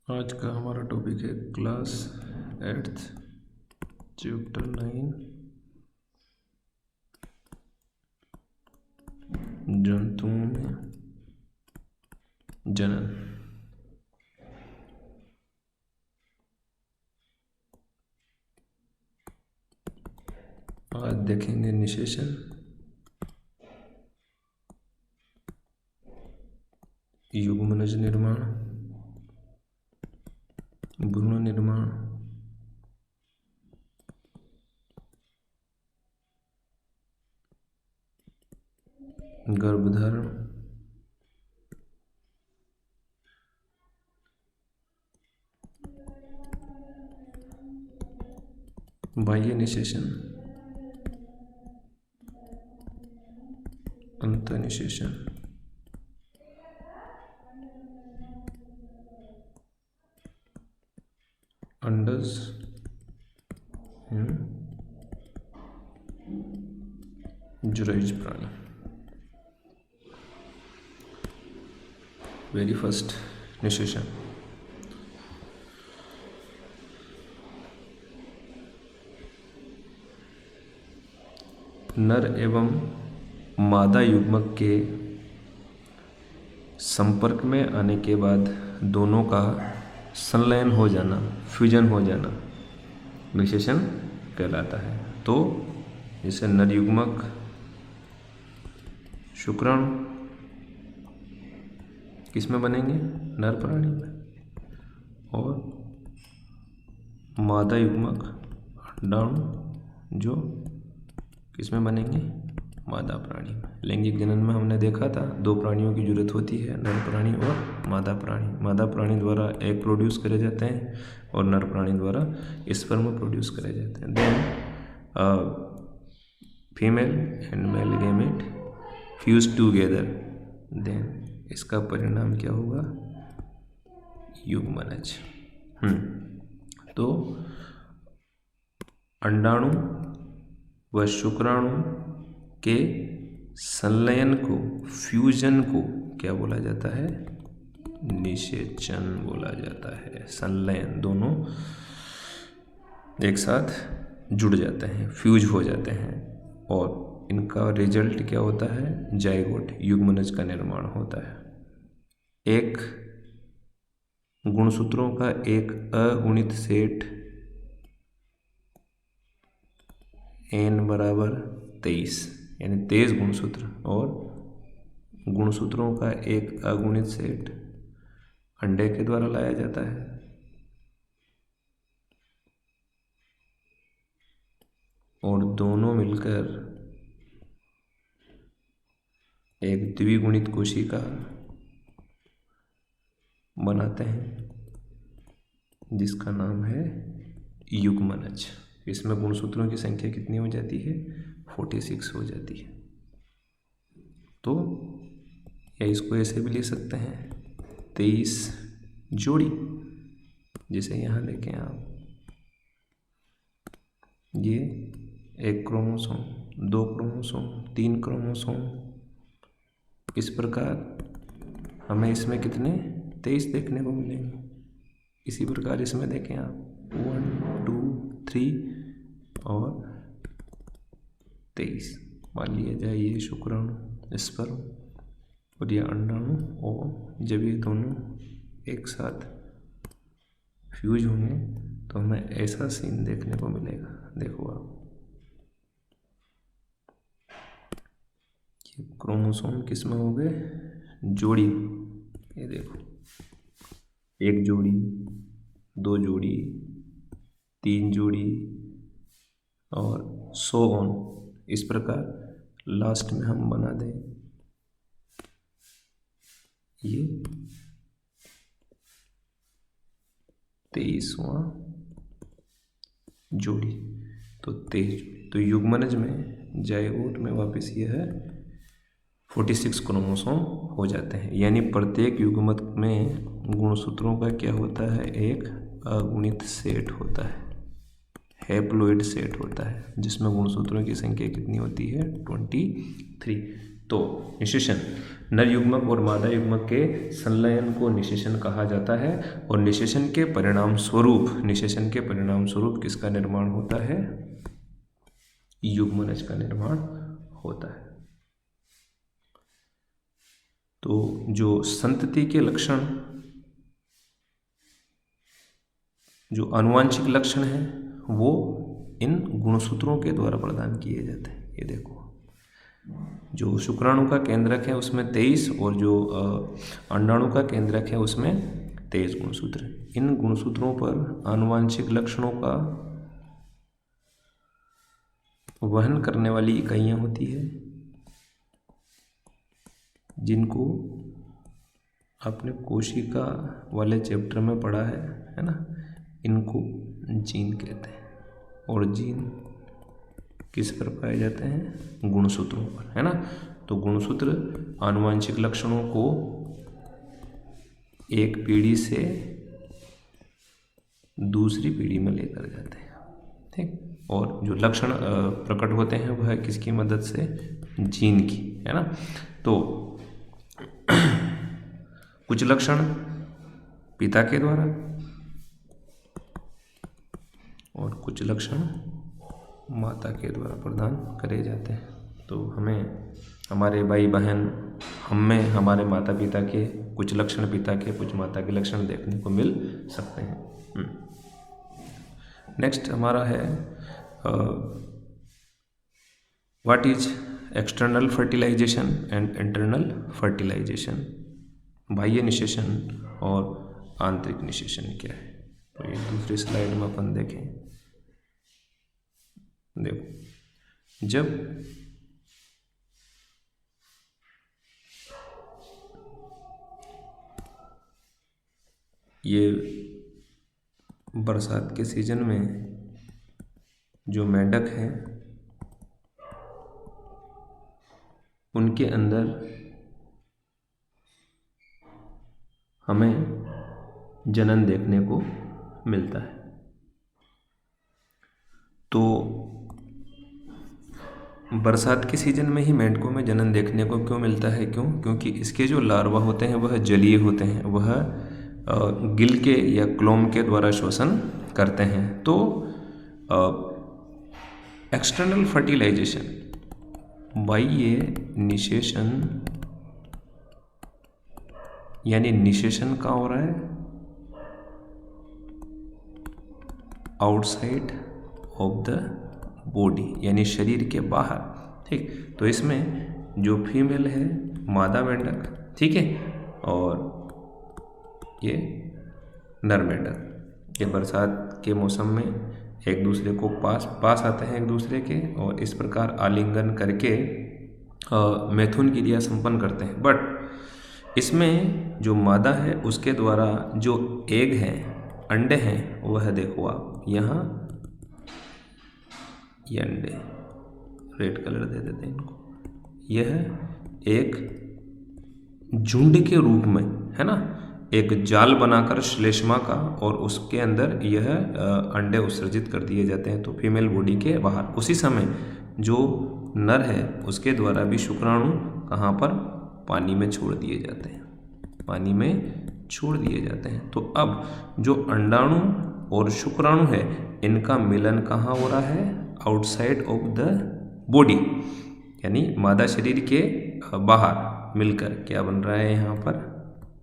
आज का हमारा टॉपिक है क्लास 8th चैप्टर 9 जंतुओं में जनन। आज देखेंगे निषेचन, युग्मनज निर्माण, भ्रूण निर्माण, गर्भधारण, बाह्य निषेचन, अंतःनिषेचन, अंडज जुराइज प्राणी। वेरी फर्स्ट निषेचन। नर एवं मादा युग्मक के संपर्क में आने के बाद दोनों का संलयन हो जाना, फ्यूजन हो जाना निषेचन कहलाता है। तो जैसे नर युग्मक शुक्राणु किसमें बनेंगे? नर प्राणी में, और मादा युग्मक अंडाणु जो किसमें बनेंगे? मादा प्राणी में। लैंगिक जनन में हमने देखा था दो प्राणियों की जरूरत होती है, नर प्राणी और मादा प्राणी। मादा प्राणी द्वारा एग प्रोड्यूस करे जाते हैं और नर प्राणी द्वारा स्पर्म प्रोड्यूस करे जाते हैं। Then female and male gamete fuse together, then इसका परिणाम क्या होगा? युग्मनज। तो अंडाणु व शुक्राणु के संलयन को, फ्यूजन को क्या बोला जाता है? निषेचन बोला जाता है। संलयन, दोनों एक साथ जुड़ जाते हैं, फ्यूज हो जाते हैं, और इनका रिजल्ट क्या होता है? जाइगोट, युग्मनज का निर्माण होता है। एक गुणसूत्रों का एक अगुणित सेट n बराबर 23, यानी 23 गुणसूत्र, और गुणसूत्रों का एक अगुणित सेट अंडे के द्वारा लाया जाता है। और दोनों मिलकर एक द्विगुणित कोशिका बनाते हैं जिसका नाम है युग्मनज। इसमें गुणसूत्रों की संख्या कितनी हो जाती है? 46 हो जाती है। तो या इसको ऐसे भी ले सकते हैं, 23 जोड़ी। जैसे यहाँ देखें आप, ये एक क्रोमोसोम, 2 क्रोमोसोम, 3 क्रोमोसोम, इस प्रकार हमें इसमें कितने? 23 देखने को मिलेंगे। इसी प्रकार इसमें देखें आप, 1 2 3 और 23। मान लिया जाए ये शुक्राणु, स्पर्म, और ये अंडाणु, और जब ये दोनों एक साथ फ्यूज होंगे तो हमें ऐसा सीन देखने को मिलेगा। देखो आप, ये क्रोमोसोम किसमें हो गए? जोड़ी। ये देखो, 1 जोड़ी, 2 जोड़ी, 3 जोड़ी, और सो ऑन। इस प्रकार लास्ट में हम बना दें ये 23वां जोड़ी, तो 23। तो युग्मनज में, जाइगोट में वापस ये है 46 क्रोमोसोम हो जाते हैं। यानी प्रत्येक युग्मक में गुणसूत्रों का क्या होता है? एक अगुणित सेट होता है, हैप्लोइड सेट होता है, जिसमें गुणसूत्रों की संख्या कितनी होती है? 23। तो निषेचन, नर युग्मक और मादा युग्मक के संलयन को निषेचन कहा जाता है। और निषेचन के परिणाम स्वरूप किसका निर्माण होता है? युग्मनज का निर्माण होता है। तो जो संतति के लक्षण, जो आनुवांशिक लक्षण हैं, वो इन गुणसूत्रों के द्वारा प्रदान किए जाते हैं। ये देखो, जो शुक्राणु का केंद्रक है उसमें 23 और जो अंडाणु का केंद्रक है उसमें 23 गुणसूत्र। इन गुणसूत्रों पर आनुवांशिक लक्षणों का वहन करने वाली इकाइयां होती है, जिनको आपने कोशिका वाले चैप्टर में पढ़ा है ना। इनको जीन कहते हैं। और जीन किस पर पाए जाते हैं? गुणसूत्रों पर, है ना। तो गुणसूत्र आनुवांशिक लक्षणों को एक पीढ़ी से दूसरी पीढ़ी में लेकर जाते हैं, ठीक। और जो लक्षण प्रकट होते हैं वह किसकी मदद से? जीन की, है ना। तो कुछ लक्षण पिता के द्वारा और कुछ लक्षण माता के द्वारा प्रदान करे जाते हैं। तो हमें हमारे भाई बहन, हमें हमारे माता पिता के कुछ लक्षण, पिता के कुछ माता के लक्षण देखने को मिल सकते हैं। नेक्स्ट हमारा है what is external fertilization and internal fertilization. बाह्य निषेचन और आंतरिक निषेचन क्या है? तो ये दूसरी स्लाइड में अपन देखें। देखो, जब ये बरसात के सीजन में जो मेंढक हैं उनके अंदर हमें जनन देखने को मिलता है। तो बरसात के सीजन में ही मेंढकों में जनन देखने को क्यों मिलता है? क्योंकि इसके जो लार्वा होते हैं वह जलीय होते हैं, वह गिल्के या क्लोम के द्वारा श्वसन करते हैं। तो एक्सटर्नल फर्टिलाइजेशन, बाह्य निषेचन, यानी निषेचन कहाँ हो रहा है? आउटसाइड ऑफ द बॉडी, यानी शरीर के बाहर, ठीक। तो इसमें जो फीमेल है मादा मेंढक, ठीक है, और ये नर मेंढक, ये बरसात के मौसम में एक दूसरे को पास आते हैं एक दूसरे के, और इस प्रकार आलिंगन करके मैथुन क्रिया संपन्न करते हैं। बट इसमें जो मादा है उसके द्वारा जो एग हैं, अंडे हैं, वह देखो आप यहाँ, ये अंडे रेड कलर दे देते हैं इनको, यह एक झुंड के रूप में, है ना, एक जाल बनाकर श्लेष्मा का, और उसके अंदर यह अंडे उत्सर्जित कर दिए जाते हैं तो फीमेल बॉडी के बाहर। उसी समय जो नर है उसके द्वारा भी शुक्राणु कहाँ पर? पानी में छोड़ दिए जाते हैं, पानी में छोड़ दिए जाते हैं। तो अब जो अंडाणु और शुक्राणु है इनका मिलन कहाँ हो रहा है? आउटसाइड ऑफ द बॉडी, यानी मादा शरीर के बाहर मिलकर क्या बन रहा है? यहाँ पर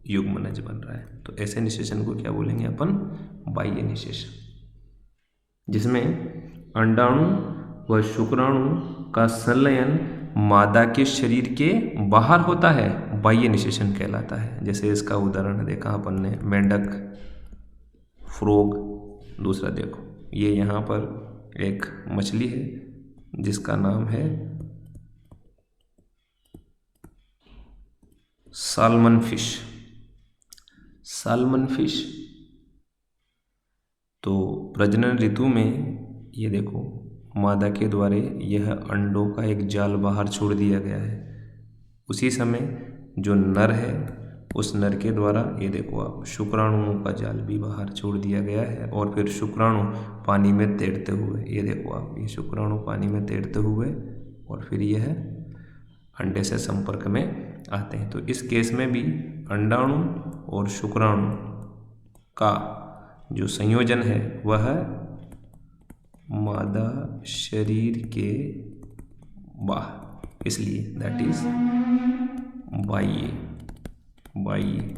युग्मनज बन रहा है। तो ऐसे निषेचन को क्या बोलेंगे अपन? बाह्य निषेचन, जिसमें अंडाणु व शुक्राणु का संलयन मादा के शरीर के बाहर होता है, बाह्य निषेचन कहलाता है। जैसे इसका उदाहरण देखा अपन ने, मेंढक, फ्रॉग। दूसरा देखो, ये यहाँ पर एक मछली है जिसका नाम है साल्मन फिश। साल्मन फिश तो प्रजनन ऋतु में ये देखो मादा के द्वारा यह अंडों का एक जाल बाहर छोड़ दिया गया है। उसी समय जो नर है उस नर के द्वारा ये देखो आप शुक्राणुओं का जाल भी बाहर छोड़ दिया गया है, और फिर शुक्राणु पानी में तैरते हुए, ये देखो आप, ये शुक्राणु पानी में तैरते हुए और फिर यह अंडे से संपर्क में आते हैं। तो इस केस में भी अंडाणु और शुक्राणु का जो संयोजन है वह मादा शरीर के बाहर, इसलिए दैट इज बाह्य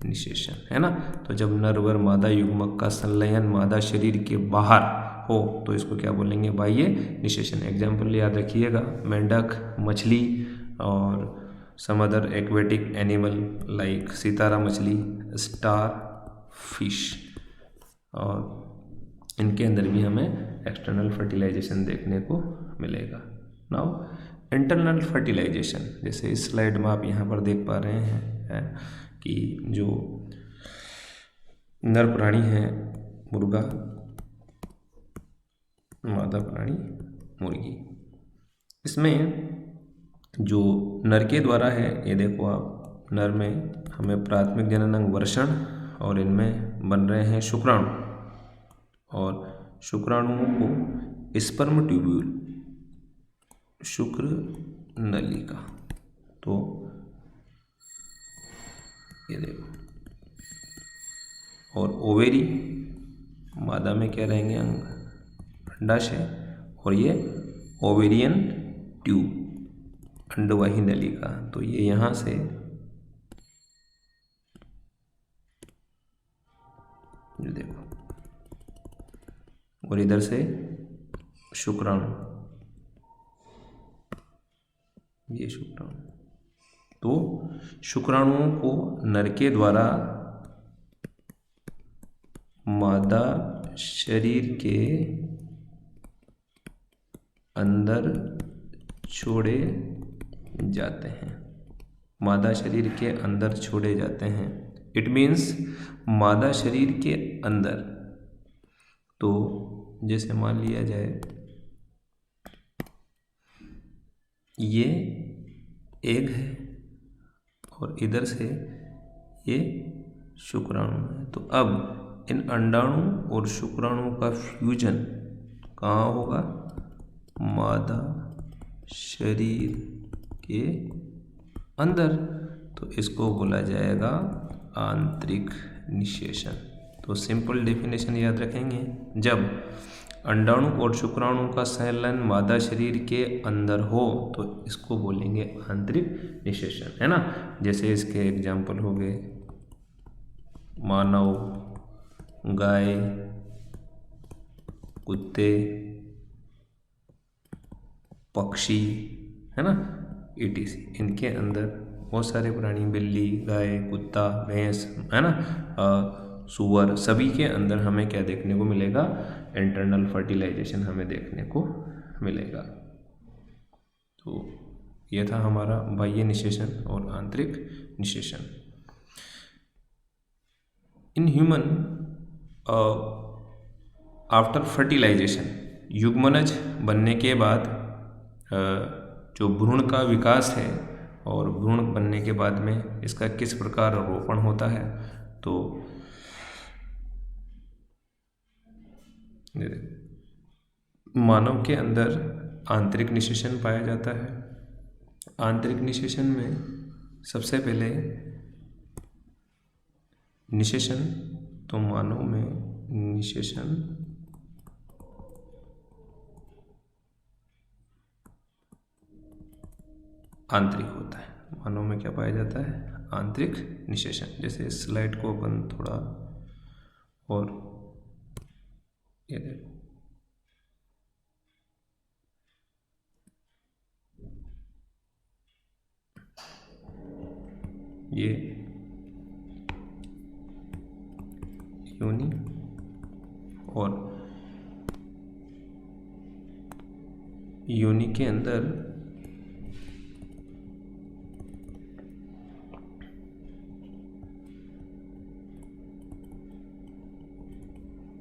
निषेचन, है ना। तो जब नर व मादा युग्मक का संलयन मादा शरीर के बाहर हो तो इसको क्या बोलेंगे, बाह्य निषेचन। एग्जाम्पल याद रखिएगा, मेंढक, मछली और some other aquatic animal like सितारा मछली, स्टार फिश, और इनके अंदर भी हमें एक्सटर्नल फर्टिलाइजेशन देखने को मिलेगा। नाउ इंटरनल फर्टिलाइजेशन, जैसे इस स्लाइड में आप यहाँ पर देख पा रहे हैं कि जो नर प्राणी है मुर्गा, मादा प्राणी मुर्गी, इसमें जो नर के द्वारा है, ये देखो आप, नर में हमें प्राथमिक जनन अंग वर्षण और इनमें बन रहे हैं शुक्राणु, और शुक्राणुओं को स्पर्म ट्यूब्यूल, शुक्र नलिका, तो ये देखो, और ओवेरी, मादा में क्या रहेंगे अंग, अंडाशय, और ये ओवेरियन ट्यूब, अंडवाही नलिका। तो ये यहाँ से ये देखो, और इधर से शुक्राणु, ये शुक्राणु। तो शुक्राणुओं को नर के द्वारा मादा शरीर के अंदर छोड़े जाते हैं, मादा शरीर के अंदर छोड़े जाते हैं। इट मीन्स मादा शरीर के अंदर, तो जैसे मान लिया जाए ये एग है और इधर से ये शुक्राणु है, तो अब इन अंडाणु और शुक्राणु का फ्यूजन कहाँ होगा, मादा शरीर के अंदर, तो इसको बोला जाएगा आंतरिक निषेचन। तो सिंपल डेफिनेशन याद रखेंगे, जब अंडाणु और शुक्राणु का संलयन मादा शरीर के अंदर हो तो इसको बोलेंगे आंतरिक निषेचन, है ना। जैसे इसके एग्जाम्पल हो गए मानव, गाय, कुत्ते, पक्षी, है ना, etc। इनके अंदर बहुत सारे प्राणी, बिल्ली, गाय, कुत्ता, भैंस, है ना, सूअर, सभी के अंदर हमें क्या देखने को मिलेगा, इंटरनल फर्टिलाइजेशन हमें देखने को मिलेगा। तो यह था हमारा बाह्य निषेचन और आंतरिक निषेचन। इन ह्यूमन आफ्टर फर्टिलाइजेशन, युग्मनज बनने के बाद जो भ्रूण का विकास है और भ्रूण बनने के बाद में इसका किस प्रकार रोपण होता है, तो मानव के अंदर आंतरिक निषेचन पाया जाता है। आंतरिक निषेचन में सबसे पहले निषेचन, तो मानव में निषेचन आंतरिक होता है। मानव में क्या पाया जाता है, आंतरिक निषेचन। जैसे इस स्लाइड को अपन थोड़ा और ये देखो, ये योनि और योनि के अंदर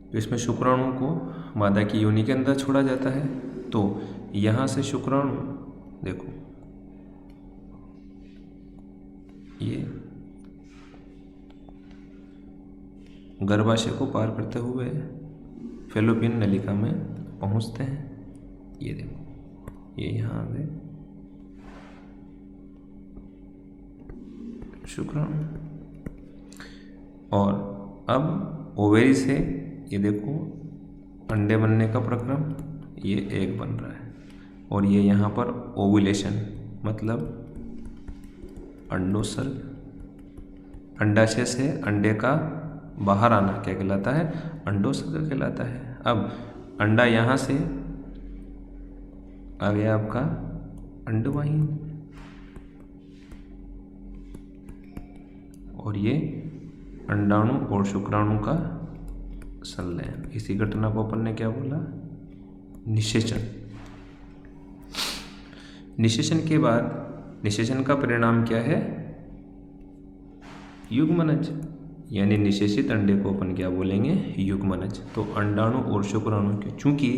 तो इसमें शुक्राणु को मादा की योनि के अंदर छोड़ा जाता है। तो यहाँ से शुक्राणु देखो, ये गर्भाशय को पार करते हुए फैलोपियन नलिका में पहुँचते हैं। ये देखो, ये यहाँ आ गए शुक्राणु। और अब ओवेरी से ये देखो अंडे बनने का प्रक्रम, ये एग बन रहा है, और ये यहाँ पर ओव्यूलेशन मतलब अंडोत्सर्ग, अंडाशय से अंडे का बाहर आना क्या कहलाता है? अंडोत्सर्ग कहलाता है। अब अंडा यहाँ से आ गया आपका अंडवाहिनी, और ये अंडाणु और शुक्राणु का संलयन, इसी घटना को अपन ने क्या बोला? निषेचन। निषेचन के बाद निषेचन का परिणाम क्या है? युग्मनज, यानी निषेचित अंडे को अपन क्या बोलेंगे? युग्मनज। तो अंडाणु और शुक्राणु के, चूंकि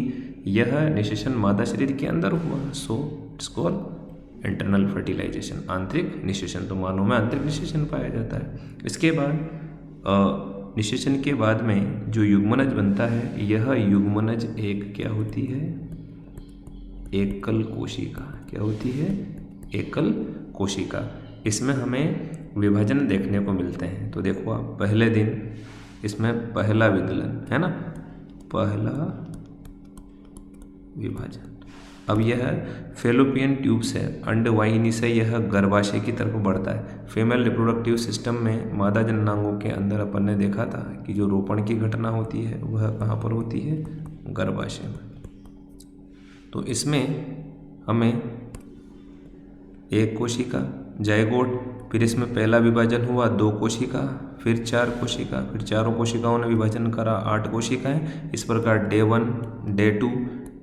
यह निषेचन मादा शरीर के अंदर हुआ, so it's called internal fertilization, आंतरिक निषेचन। तो मानव में आंतरिक निषेचन पाया जाता है। इसके बाद निषेचन के बाद में जो युग्मनज बनता है, यह युग्मनज एक क्या होती है? एकल कोशिका। क्या होती है? एकल कोशिका। इसमें हमें विभाजन देखने को मिलते हैं। तो देखो आप, पहले दिन इसमें पहला विदलन है ना, पहला विभाजन। अब यह फेलोपियन ट्यूब से, अंडवाहिनी से यह गर्भाशय की तरफ बढ़ता है। फीमेल रिप्रोडक्टिव सिस्टम में मादा जननांगों के अंदर अपन ने देखा था कि जो रोपण की घटना होती है वह कहाँ पर होती है? गर्भाशय में। तो इसमें हमें एक कोशिका जायगोट, फिर इसमें पहला विभाजन हुआ 2 कोशिका, फिर 4 कोशिका, फिर चारों कोशिकाओं ने विभाजन करा 8 कोशिकाएं। इस प्रकार डे 1, डे 2,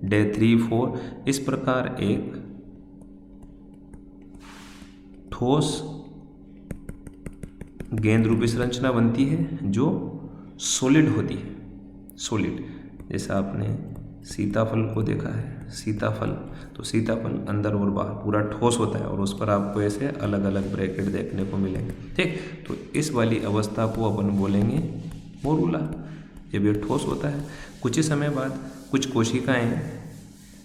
डे 3, 4, इस प्रकार एक ठोस गेंद रूपी संरचना बनती है जो सॉलिड होती है। सॉलिड, जैसा आपने सीताफल को देखा है, सीताफल, तो सीताफल अंदर और बाहर पूरा ठोस होता है, और उस पर आपको ऐसे अलग अलग ब्रैकेट देखने को मिलेंगे। ठीक, तो इस वाली अवस्था को अपन बोलेंगे मोरूला, जब ये ठोस होता है। कुछ ही समय बाद कुछ कोशिकाएं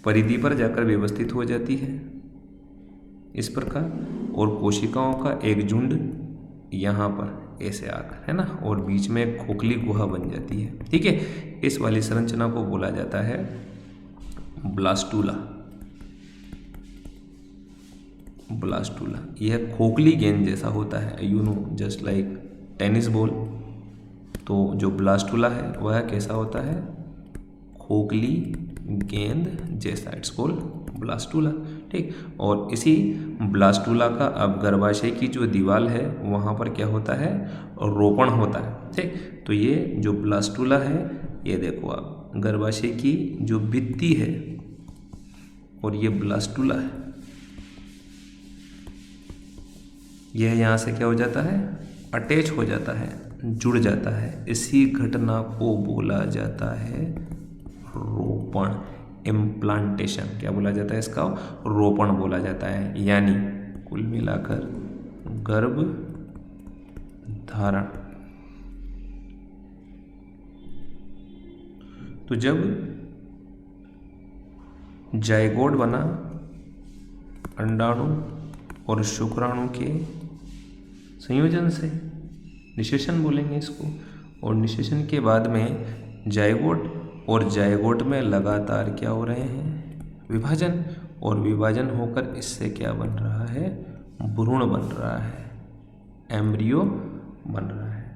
परिधि पर जाकर व्यवस्थित हो जाती है इस प्रकार, और कोशिकाओं का एक झुंड यहाँ पर ऐसे आकर, है ना, और बीच में एक खोखली गुहा बन जाती है। ठीक है, इस वाली संरचना को बोला जाता है ब्लास्टूला। ब्लास्टूला यह खोखली गेंद जैसा होता है, you know, just like tennis ball. तो जो ब्लास्टूला है वह कैसा होता है? खोखली गेंद जैसा, इट्स कॉल्ड ब्लास्टूला। ठीक, और इसी ब्लास्टूला का अब गर्भाशय की जो दीवार है वहाँ पर क्या होता है? रोपण होता है। ठीक, तो ये जो ब्लास्टूला है, ये देखो आप, गर्भाशय की जो भित्ति है और ये ब्लास्टूला है, यह यहाँ से क्या हो जाता है? अटैच हो जाता है, जुड़ जाता है। इसी घटना को बोला जाता है रोपण, इम्प्लांटेशन। क्या बोला जाता है इसका? रोपण बोला जाता है, यानी कुल मिलाकर गर्भ धारण। तो जब जायगोट बना अंडाणु और शुक्राणु के संयोजन से, निषेचन बोलेंगे इसको, और निषेचन के बाद में जायगोट, और जायगोट में लगातार क्या हो रहे हैं? विभाजन, और विभाजन होकर इससे क्या बन रहा है? भ्रूण बन रहा है, एम्ब्रियो बन रहा है।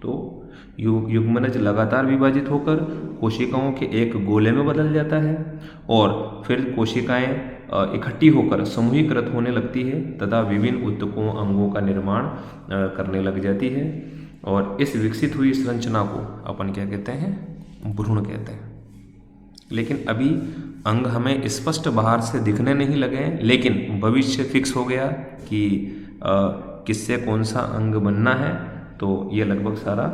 तो युग्मनज लगातार विभाजित होकर कोशिकाओं के एक गोले में बदल जाता है, और फिर कोशिकाएं इकट्ठी होकर समूहीकृत होने लगती है तथा विभिन्न ऊतकों, अंगों का निर्माण करने लग जाती है। और इस विकसित हुई संरचना को अपन क्या कहते हैं? भ्रूण कहते हैं। लेकिन अभी अंग हमें स्पष्ट बाहर से दिखने नहीं लगे, लेकिन भविष्य फिक्स हो गया कि किससे कौन सा अंग बनना है, तो ये लगभग सारा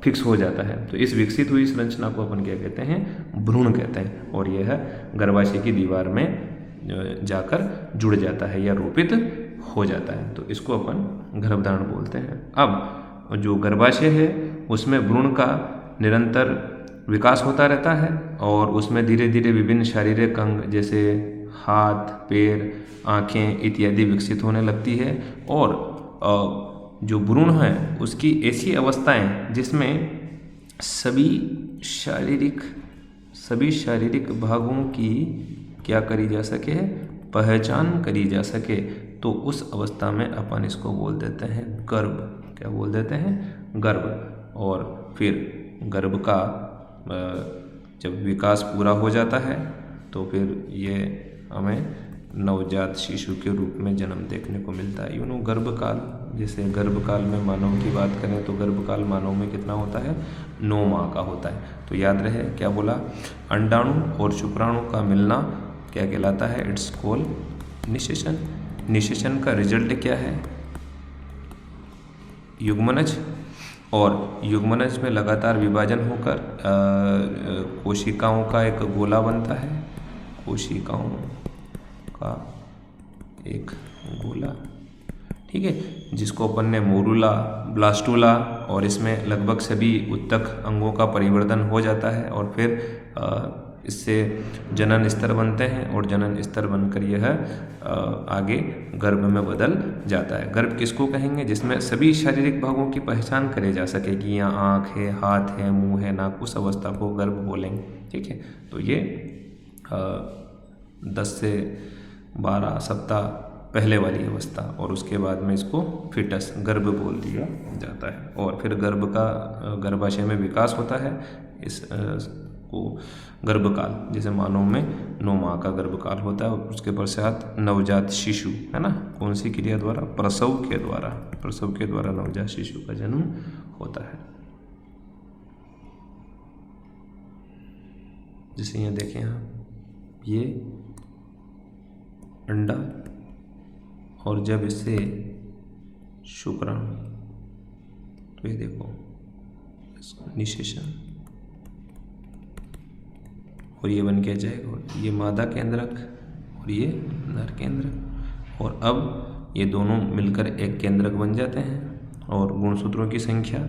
फिक्स हो जाता है। तो इस विकसित हुई संरचना को अपन क्या कहते हैं? भ्रूण कहते हैं, और यह गर्भाशय की दीवार में जाकर जुड़ जाता है या रोपित हो जाता है। तो इसको अपन गर्भधारण बोलते हैं। अब जो गर्भाशय है उसमें भ्रूण का निरंतर विकास होता रहता है, और उसमें धीरे धीरे विभिन्न शारीरिक अंग जैसे हाथ, पैर, आँखें इत्यादि विकसित होने लगती है, और जो भ्रूण है उसकी ऐसी अवस्थाएं जिसमें सभी शारीरिक भागों की क्या करी जा सके, पहचान करी जा सके, तो उस अवस्था में अपन इसको बोल देते हैं गर्भ। क्या बोल देते हैं? गर्भ। और फिर गर्भ का जब विकास पूरा हो जाता है तो फिर ये हमें नवजात शिशु के रूप में जन्म देखने को मिलता है। गर्भकाल, जैसे गर्भकाल में मानव की बात करें तो गर्भकाल मानव में कितना होता है? 9 माह का होता है। तो याद रहे क्या बोला? अंडाणु और शुक्राणु का मिलना क्या कहलाता है? इट्स कॉल्ड निषेचन। निषेचन का रिजल्ट क्या है? युग्मनज। और युग्मनज में लगातार विभाजन होकर कोशिकाओं का एक गोला बनता है। कोशिकाओं का एक गोला, ठीक है, जिसको अपन ने मोरूला, ब्लास्टूला, और इसमें लगभग सभी उत्तक अंगों का परिवर्तन हो जाता है और फिर इससे जनन स्तर बनते हैं और जनन स्तर बनकर यह आगे गर्भ में बदल जाता है। गर्भ किसको कहेंगे? जिसमें सभी शारीरिक भागों की पहचान करे जा सके कि यहाँ आँख है, हाथ है, मुंह है, नाक, उस अवस्था को गर्भ बोलेंगे। ठीक है, तो ये 10 से 12 सप्ताह पहले वाली अवस्था, और उसके बाद में इसको फिटस, गर्भ बोल दिया जाता है। और फिर गर्भ का गर्भाशय में विकास होता है, इस को गर्भकाल, जैसे मानव में 9 माह का गर्भकाल होता है। और उसके पश्चात नवजात शिशु, है ना, कौन सी क्रिया द्वारा? प्रसव के द्वारा नवजात शिशु का जन्म होता है। जैसे यहाँ देखें आप, ये अंडा, और जब इससे शुक्राणु, तो ये देखो निषेचन, और ये बन के जाएगा, ये मादा केंद्रक और ये नर केंद्रक, और अब ये दोनों मिलकर एक केंद्रक बन जाते हैं। और गुणसूत्रों की संख्या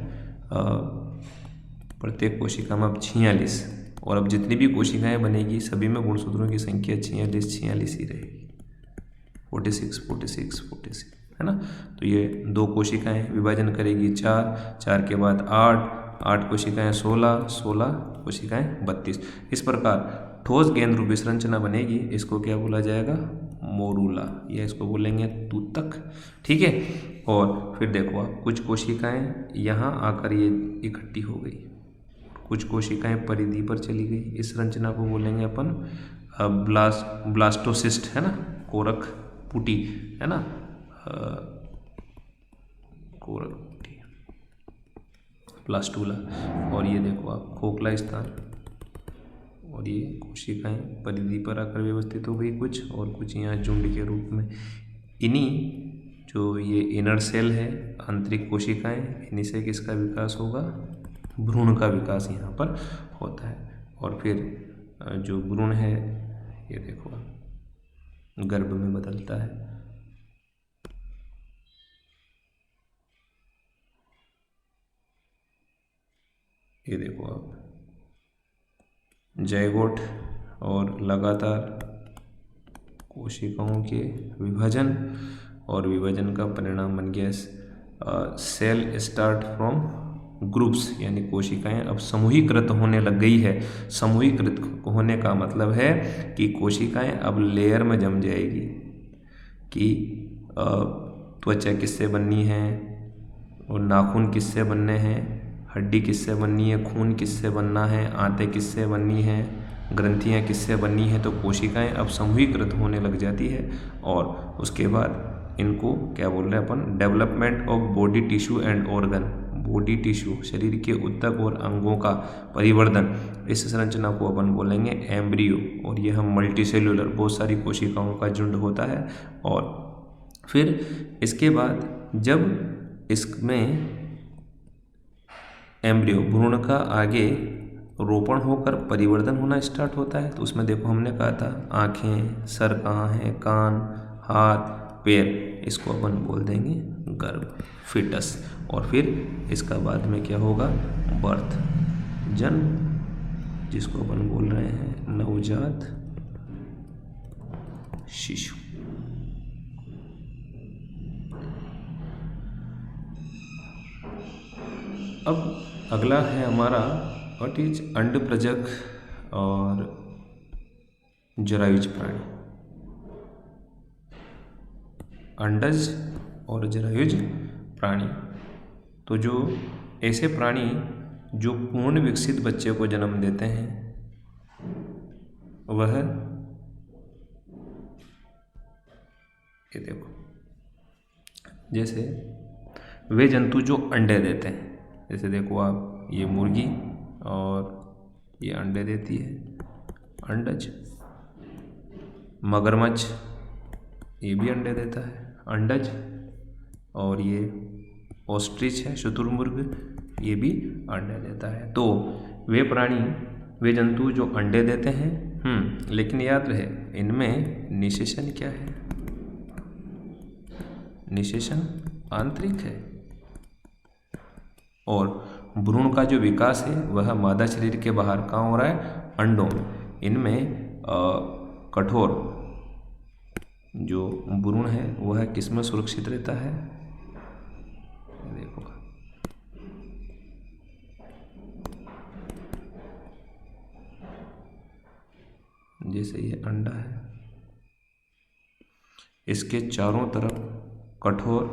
प्रत्येक कोशिका में अब 46, और अब जितनी भी कोशिकाएं बनेगी सभी में गुणसूत्रों की संख्या 46 ही रहेगी, 46 है ना। तो ये 2 कोशिकाएं विभाजन करेगी 4 के बाद 8 कोशिकाएं 16 कोशिकाएं 32। इस प्रकार ठोस गेंद रूपी संरचना बनेगी। इसको क्या बोला जाएगा? मोरूला, या इसको बोलेंगे तूतक। ठीक है, और फिर देखो आप, कुछ कोशिकाएं यहाँ आकर ये इकट्ठी हो गई, कुछ कोशिकाएं परिधि पर चली गई। इस संरचना को बोलेंगे अपन ब्लास्टोसिस्ट, है ना, कोरक पुटी, है ना, कोरक पुटी, ब्लास्टूला। और ये देखो आप, खोखला स्थान, और ये कोशिकाएं परिधि पर आकर व्यवस्थित हो गई कुछ, और कुछ यहाँ झुंड के रूप में। इन्हीं जो ये इनर सेल है, आंतरिक कोशिकाएं, इन्हीं से किसका विकास होगा? भ्रूण का विकास यहाँ पर होता है। और फिर जो भ्रूण है, ये देखो गर्भ में बदलता है। ये देखो आप, ज़ायगोट, और लगातार कोशिकाओं के विभाजन, और विभाजन का परिणाम बन गया सेल स्टार्ट फ्रॉम ग्रुप्स, यानी कोशिकाएं अब समूहीकृत होने लग गई है। समूहीकृत होने का मतलब है कि कोशिकाएं अब लेयर में जम जाएगी कि त्वचा किससे बननी है, और नाखून किससे बनने हैं, हड्डी किससे बननी है, खून किससे बनना है, आंतें किससे बननी है, ग्रंथियां किससे बननी है। तो कोशिकाएं अब समूहीकृत होने लग जाती है, और उसके बाद इनको क्या बोल रहे हैं अपन? Development of body tissue and organ. Body tissue, शरीर के ऊतक और अंगों का परिवर्तन, इस संरचना को अपन बोलेंगे एम्ब्रियो। और यह मल्टी सेल्यूलर, बहुत सारी कोशिकाओं का झुंड होता है। और फिर इसके बाद जब इसमें एम्ब्रियो, भ्रूण का आगे रोपण होकर परिवर्तन होना स्टार्ट होता है, तो उसमें देखो हमने कहा था आँखें, सर कहाँ है, कान, हाथ, पैर, इसको अपन बोल देंगे गर्भ, फिटस। और फिर इसका बाद में क्या होगा? बर्थ, जन्म, जिसको अपन बोल रहे हैं नवजात शिशु। अब अगला है हमारा व्हाट इज अंडप्रजक और जरायुज प्राणी। अंडज और जरायुज प्राणी, तो जो ऐसे प्राणी जो पूर्ण विकसित बच्चे को जन्म देते हैं वह, ये देखो, जैसे वे जंतु जो अंडे देते हैं, जैसे देखो आप, ये मुर्गी और ये अंडे देती है, अंडज। मगरमच्छ ये भी अंडे देता है, अंडज। और ये ऑस्ट्रिच है, शुतुरमुर्ग, ये भी अंडे देता है। तो वे प्राणी, वे जंतु जो अंडे देते हैं, लेकिन याद रहे इनमें निषेचन क्या है? निषेचन आंतरिक है। और भ्रूण का जो विकास है वह मादा शरीर के बाहर कहाँ हो रहा है? अंडों में। इनमें कठोर जो भ्रूण है वह किसमें सुरक्षित रहता है? देखो, जैसे ये अंडा है, इसके चारों तरफ कठोर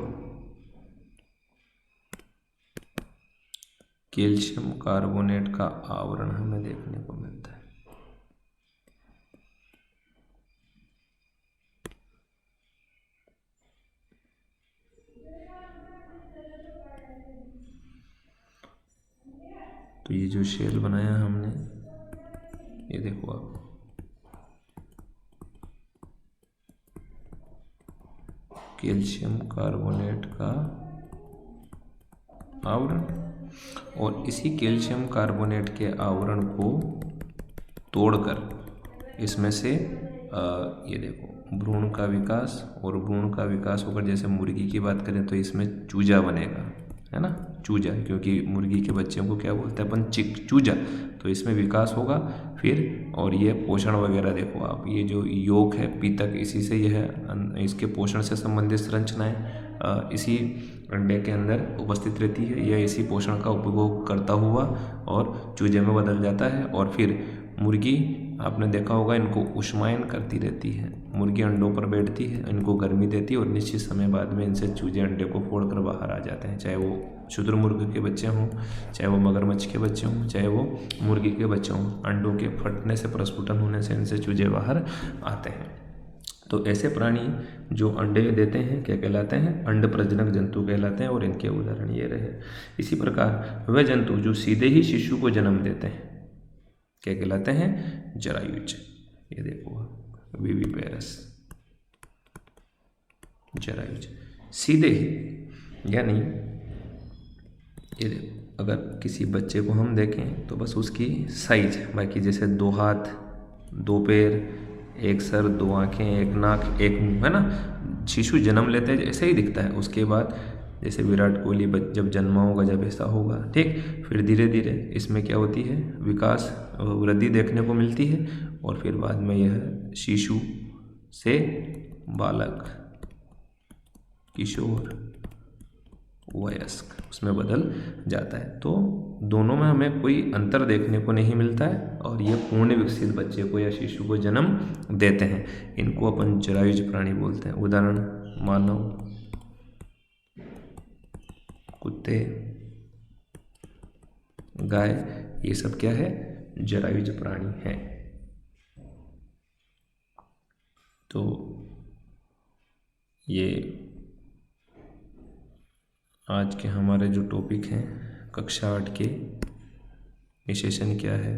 कैल्शियम कार्बोनेट का आवरण हमें देखने को मिलता है। तो ये जो शेल बनाया हमने, ये देखो आप, कैल्शियम कार्बोनेट का आवरण, और इसी कैल्शियम कार्बोनेट के आवरण को तोड़कर इसमें से ये देखो भ्रूण का विकास, और भ्रूण का विकास होकर, जैसे मुर्गी की बात करें तो इसमें चूजा बनेगा, है ना, चूजा, क्योंकि मुर्गी के बच्चों को क्या बोलते हैं अपन? चूजा। तो इसमें विकास होगा फिर, और ये पोषण वगैरह देखो आप, ये जो योक है पीतक, इसी से यह, इसके पोषण से संबंधित संरचनाएं इसी अंडे के अंदर उपस्थित रहती है। यह इसी पोषण का उपभोग करता हुआ और चूजे में बदल जाता है। और फिर मुर्गी, आपने देखा होगा, इनको उष्मायन करती रहती है। मुर्गी अंडों पर बैठती है, इनको गर्मी देती है, और निश्चित समय बाद में इनसे चूजे अंडे को फोड़कर बाहर आ जाते हैं, चाहे वो शुतुरमुर्ग के बच्चे हों, चाहे वो मगरमच्छ के बच्चे हों, चाहे वो मुर्गी के बच्चे हों। अंडों के फटने से, प्रस्फुटन होने से इनसे चूजे बाहर आते हैं। तो ऐसे प्राणी जो अंडे देते हैं क्या कहलाते हैं? अंड प्रजनक जंतु कहलाते हैं, और इनके उदाहरण ये रहे। इसी प्रकार वे जंतु जो सीधे ही शिशु को जन्म देते हैं क्या कहलाते हैं? जरायुज। ये देखो विविपेरस, जरायुज, सीधे ही, यानी ये देखो, अगर किसी बच्चे को हम देखें तो बस उसकी साइज, बाकी जैसे 2 हाथ, 2 पैर, 1 सर, 2 आँखें, 1 नाक, 1 मुंह, है ना, शिशु जन्म लेते हैं ऐसे ही दिखता है। उसके बाद जैसे विराट कोहली जब जन्मा होगा, जब ऐसा होगा, ठीक, फिर धीरे धीरे इसमें क्या होती है? विकास, वृद्धि देखने को मिलती है, और फिर बाद में यह शिशु से बालक, किशोर, वयस्क उसमें बदल जाता है। तो दोनों में हमें कोई अंतर देखने को नहीं मिलता है, और ये पूर्ण विकसित बच्चे को या शिशु को जन्म देते हैं। इनको अपन जरायुज प्राणी बोलते हैं। उदाहरण मानव, कुत्ते, गाय, ये सब क्या है? जरायुज प्राणी है। तो ये आज के हमारे जो टॉपिक हैं कक्षा 8 के, निषेचन क्या है,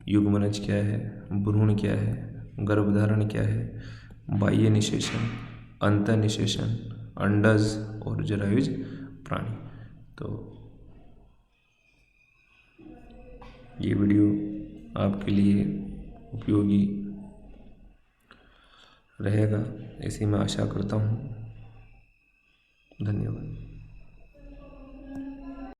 युग्मनज क्या है, भ्रूण क्या है, गर्भधारण क्या है, बाह्य निषेचन, अंतः निषेचन, अंडज और जरायुज प्राणी। तो ये वीडियो आपके लिए उपयोगी रहेगा, ऐसी मैं आशा करता हूँ। धन्यवाद।